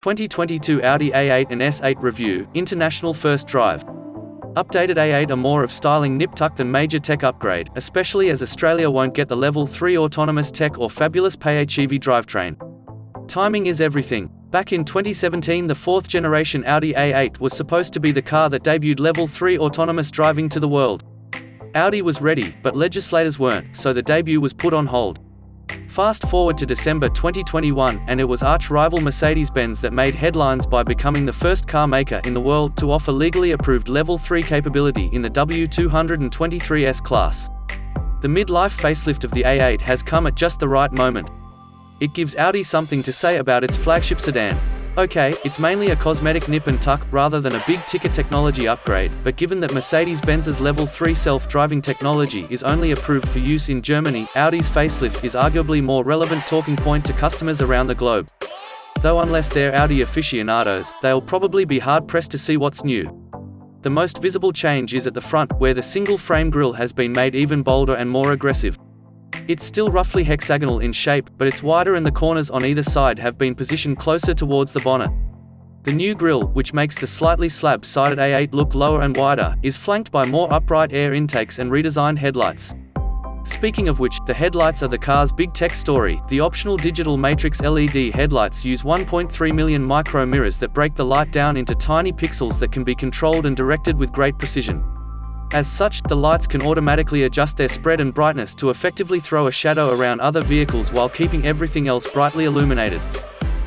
2022 Audi A8 and S8 review, international first drive. Updated A8 are more of styling nip-tuck than major tech upgrade, especially as Australia won't get the Level 3 autonomous tech or fabulous PHEV drivetrain. Timing is everything. Back in 2017 the fourth generation Audi A8 was supposed to be the car that debuted Level 3 autonomous driving to the world. Audi was ready, but legislators weren't, so the debut was put on hold. Fast forward to December 2021, and it was arch-rival Mercedes-Benz that made headlines by becoming the first car maker in the world to offer legally approved Level 3 capability in the W223 S-Class. The mid-life facelift of the A8 has come at just the right moment. It gives Audi something to say about its flagship sedan. Okay, it's mainly a cosmetic nip and tuck rather than a big-ticket technology upgrade, but given that Mercedes-Benz's Level 3 self-driving technology is only approved for use in Germany, Audi's facelift is arguably more relevant talking point to customers around the globe. Though unless they're Audi aficionados, they'll probably be hard-pressed to see what's new. The most visible change is at the front, where the single-frame grille has been made even bolder and more aggressive. It's still roughly hexagonal in shape, but it's wider and the corners on either side have been positioned closer towards the bonnet. The new grille, which makes the slightly slab-sided A8 look lower and wider, is flanked by more upright air intakes and redesigned headlights. Speaking of which, the headlights are the car's big tech story. The optional digital matrix LED headlights use 1.3 million micro mirrors that break the light down into tiny pixels that can be controlled and directed with great precision. As such, the lights can automatically adjust their spread and brightness to effectively throw a shadow around other vehicles while keeping everything else brightly illuminated.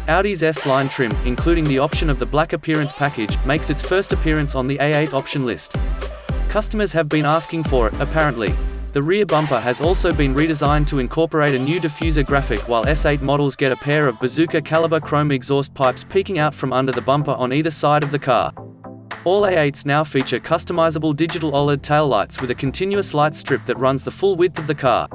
Audi's S-Line trim, including the option of the black appearance package, makes its first appearance on the A8 option list. Customers have been asking for it, apparently. The rear bumper has also been redesigned to incorporate a new diffuser graphic, while S8 models get a pair of bazooka caliber chrome exhaust pipes peeking out from under the bumper on either side of the car. All A8s now feature customizable digital OLED taillights with a continuous light strip that runs the full width of the car.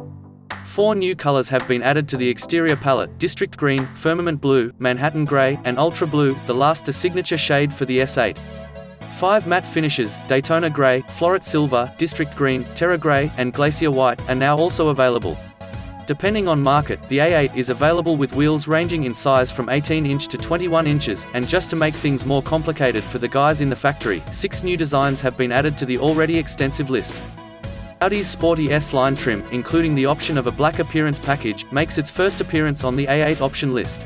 4 new colors have been added to the exterior palette: District Green, Firmament Blue, Manhattan Gray, and Ultra Blue, the last the signature shade for the S8. 5 matte finishes, Daytona Gray, Floret Silver, District Green, Terra Gray, and Glacier White, are now also available. Depending on market, the A8 is available with wheels ranging in size from 18 inch to 21 inches, and just to make things more complicated for the guys in the factory, 6 new designs have been added to the already extensive list. Audi's sporty S-Line trim, including the option of a black appearance package, makes its first appearance on the A8 option list.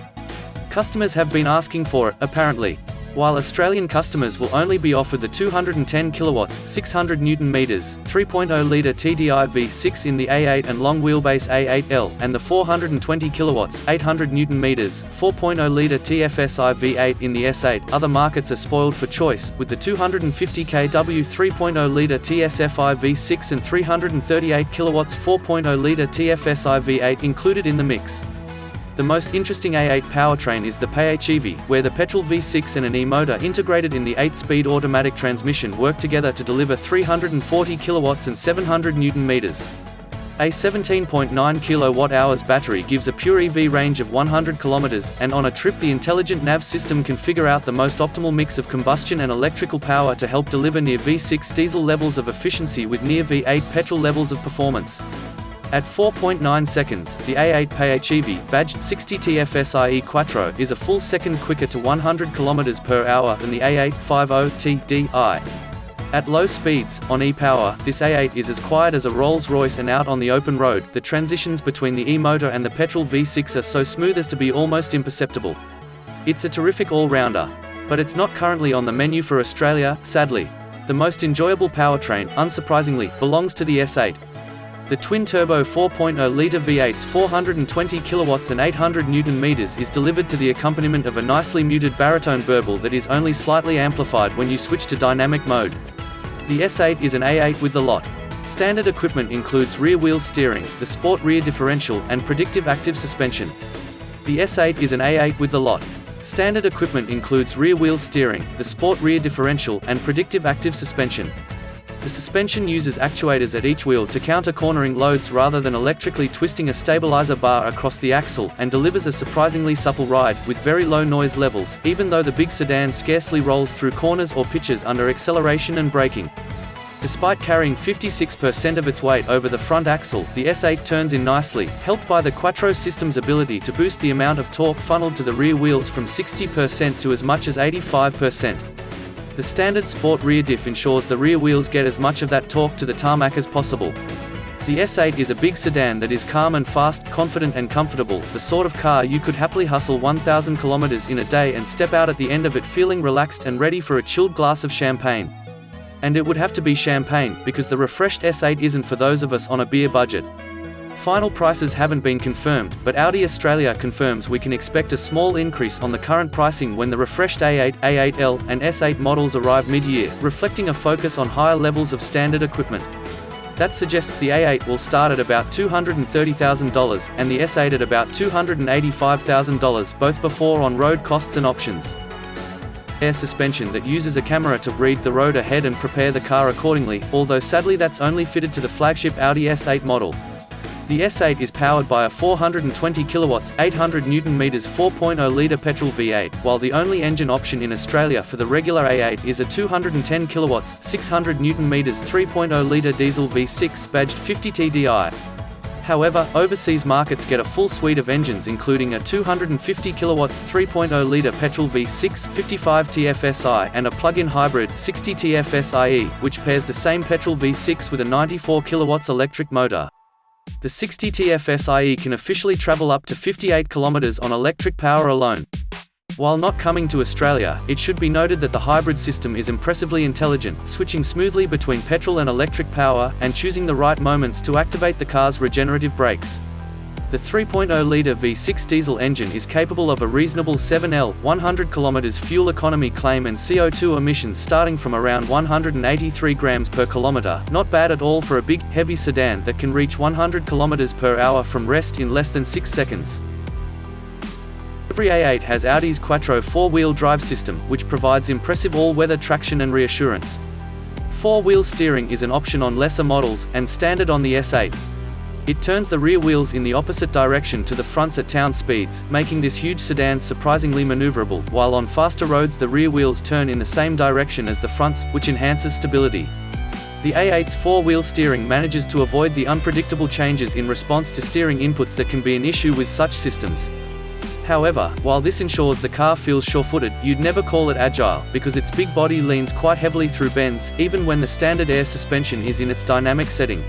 Customers have been asking for it, apparently. While Australian customers will only be offered the 210 kilowatts, 600 Newton meters, 3.0-litre TDI V6 in the A8 and long wheelbase A8L, and the 420 kilowatts, 800 Newton meters, 4.0-litre TFSI V8 in the S8, other markets are spoiled for choice, with the 250 kW 3.0-litre TSFI V6 and 338 kilowatts 4.0-litre TFSI V8 included in the mix. The most interesting A8 powertrain is the PHEV, where the petrol V6 and an e-motor integrated in the 8-speed automatic transmission work together to deliver 340 kilowatts and 700 Newton meters. A 17.9 kWh battery gives a pure EV range of 100 kilometers, and on a trip the intelligent nav system can figure out the most optimal mix of combustion and electrical power to help deliver near V6 diesel levels of efficiency with near V8 petrol levels of performance. At 4.9 seconds, the A8 PHEV, badged 60 TFSIe Quattro, is a full second quicker to 100 km per hour than the A8 50 TDI. At low speeds, on e-power, this A8 is as quiet as a Rolls-Royce, and out on the open road, the transitions between the e-motor and the petrol V6 are so smooth as to be almost imperceptible. It's a terrific all-rounder. But it's not currently on the menu for Australia, sadly. The most enjoyable powertrain, unsurprisingly, belongs to the S8. The twin-turbo 4.0-litre V8's 420 kilowatts and 800 Newton meters is delivered to the accompaniment of a nicely muted baritone burble that is only slightly amplified when you switch to dynamic mode. The S8 is an A8 with the lot. Standard equipment includes rear-wheel steering, the sport rear differential, and predictive active suspension. The S8 is an A8 with the lot. Standard equipment includes rear-wheel steering, the sport rear differential, and predictive active suspension. The suspension uses actuators at each wheel to counter cornering loads rather than electrically twisting a stabilizer bar across the axle, and delivers a surprisingly supple ride, with very low noise levels, even though the big sedan scarcely rolls through corners or pitches under acceleration and braking. Despite carrying 56% of its weight over the front axle, the S8 turns in nicely, helped by the Quattro system's ability to boost the amount of torque funneled to the rear wheels from 60% to as much as 85%. The standard sport rear diff ensures the rear wheels get as much of that torque to the tarmac as possible. The S8 is a big sedan that is calm and fast, confident and comfortable, the sort of car you could happily hustle 1,000 kilometers in a day and step out at the end of it feeling relaxed and ready for a chilled glass of champagne. And it would have to be champagne, because the refreshed S8 isn't for those of us on a beer budget. Final prices haven't been confirmed, but Audi Australia confirms we can expect a small increase on the current pricing when the refreshed A8, A8L, and S8 models arrive mid-year, reflecting a focus on higher levels of standard equipment. That suggests the A8 will start at about $230,000, and the S8 at about $285,000, both before on-road costs and options. Air suspension that uses a camera to read the road ahead and prepare the car accordingly, although sadly that's only fitted to the flagship Audi S8 model. The S8 is powered by a 420 kilowatts, 800 Nm 4.0-litre petrol V8, while the only engine option in Australia for the regular A8 is a 210 kilowatts, 600 Nm 3.0-litre diesel V6 badged 50 TDI. However, overseas markets get a full suite of engines including a 250 kilowatts 3.0-litre petrol V6 55 TFSI and a plug-in hybrid 60 TFSIe, which pairs the same petrol V6 with a 94 kilowatts electric motor. The 60 TFSIe can officially travel up to 58 kilometers on electric power alone. While not coming to Australia, it should be noted that the hybrid system is impressively intelligent, switching smoothly between petrol and electric power, and choosing the right moments to activate the car's regenerative brakes. The 3.0-litre V6 diesel engine is capable of a reasonable 7L, 100 km fuel economy claim and CO2 emissions starting from around 183 grams per kilometre, not bad at all for a big, heavy sedan that can reach 100 km per hour from rest in less than 6 seconds. Every A8 has Audi's Quattro four-wheel drive system, which provides impressive all-weather traction and reassurance. Four-wheel steering is an option on lesser models, and standard on the S8. It turns the rear wheels in the opposite direction to the fronts at town speeds, making this huge sedan surprisingly maneuverable, while on faster roads the rear wheels turn in the same direction as the fronts, which enhances stability. The A8's four-wheel steering manages to avoid the unpredictable changes in response to steering inputs that can be an issue with such systems. However, while this ensures the car feels sure-footed, you'd never call it agile, because its big body leans quite heavily through bends, even when the standard air suspension is in its dynamic setting.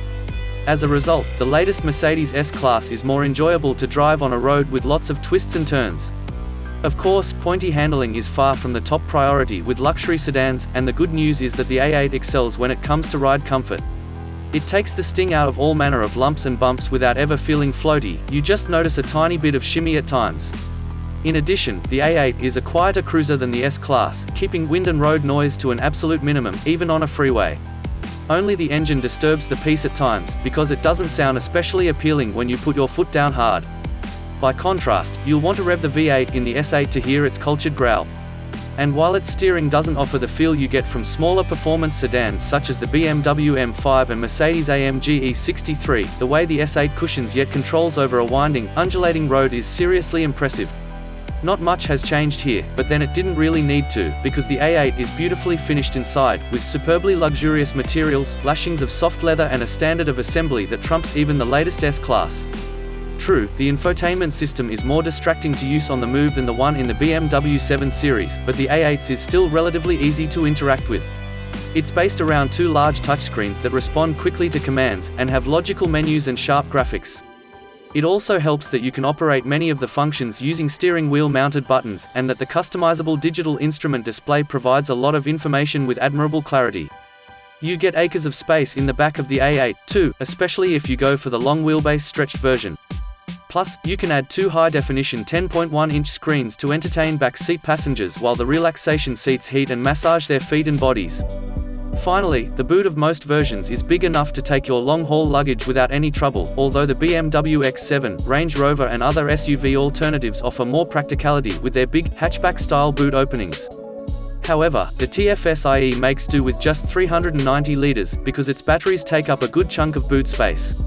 As a result, the latest Mercedes S-Class is more enjoyable to drive on a road with lots of twists and turns. Of course, pointy handling is far from the top priority with luxury sedans, and the good news is that the A8 excels when it comes to ride comfort. It takes the sting out of all manner of lumps and bumps without ever feeling floaty, you just notice a tiny bit of shimmy at times. In addition, the A8 is a quieter cruiser than the S-Class, keeping wind and road noise to an absolute minimum, even on a freeway. Only the engine disturbs the peace at times, because it doesn't sound especially appealing when you put your foot down hard. By contrast, you'll want to rev the V8 in the S8 to hear its cultured growl. And while its steering doesn't offer the feel you get from smaller performance sedans such as the BMW M5 and Mercedes-AMG E63, the way the S8 cushions yet controls over a winding, undulating road is seriously impressive. Not much has changed here, but then it didn't really need to, because the A8 is beautifully finished inside, with superbly luxurious materials, lashings of soft leather and a standard of assembly that trumps even the latest S-Class. True, the infotainment system is more distracting to use on the move than the one in the BMW 7 Series, but the A8's is still relatively easy to interact with. It's based around two large touchscreens that respond quickly to commands, and have logical menus and sharp graphics. It also helps that you can operate many of the functions using steering wheel mounted buttons, and that the customizable digital instrument display provides a lot of information with admirable clarity. You get acres of space in the back of the A8, too, especially if you go for the long wheelbase stretched version. Plus, you can add two high-definition 10.1-inch screens to entertain back seat passengers while the relaxation seats heat and massage their feet and bodies. Finally, the boot of most versions is big enough to take your long-haul luggage without any trouble, although the BMW X7, Range Rover and other SUV alternatives offer more practicality with their big, hatchback-style boot openings. However, the TFSIe makes do with just 390 litres, because its batteries take up a good chunk of boot space.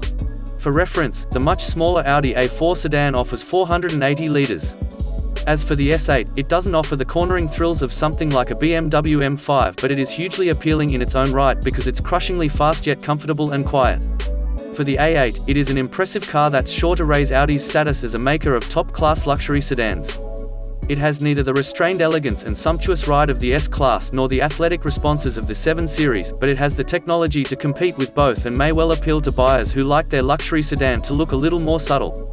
For reference, the much smaller Audi A4 sedan offers 480 litres. As for the S8, it doesn't offer the cornering thrills of something like a BMW M5, but it is hugely appealing in its own right because it's crushingly fast yet comfortable and quiet. For the A8, it is an impressive car that's sure to raise Audi's status as a maker of top-class luxury sedans. It has neither the restrained elegance and sumptuous ride of the S-Class nor the athletic responses of the 7 Series, but it has the technology to compete with both and may well appeal to buyers who like their luxury sedan to look a little more subtle.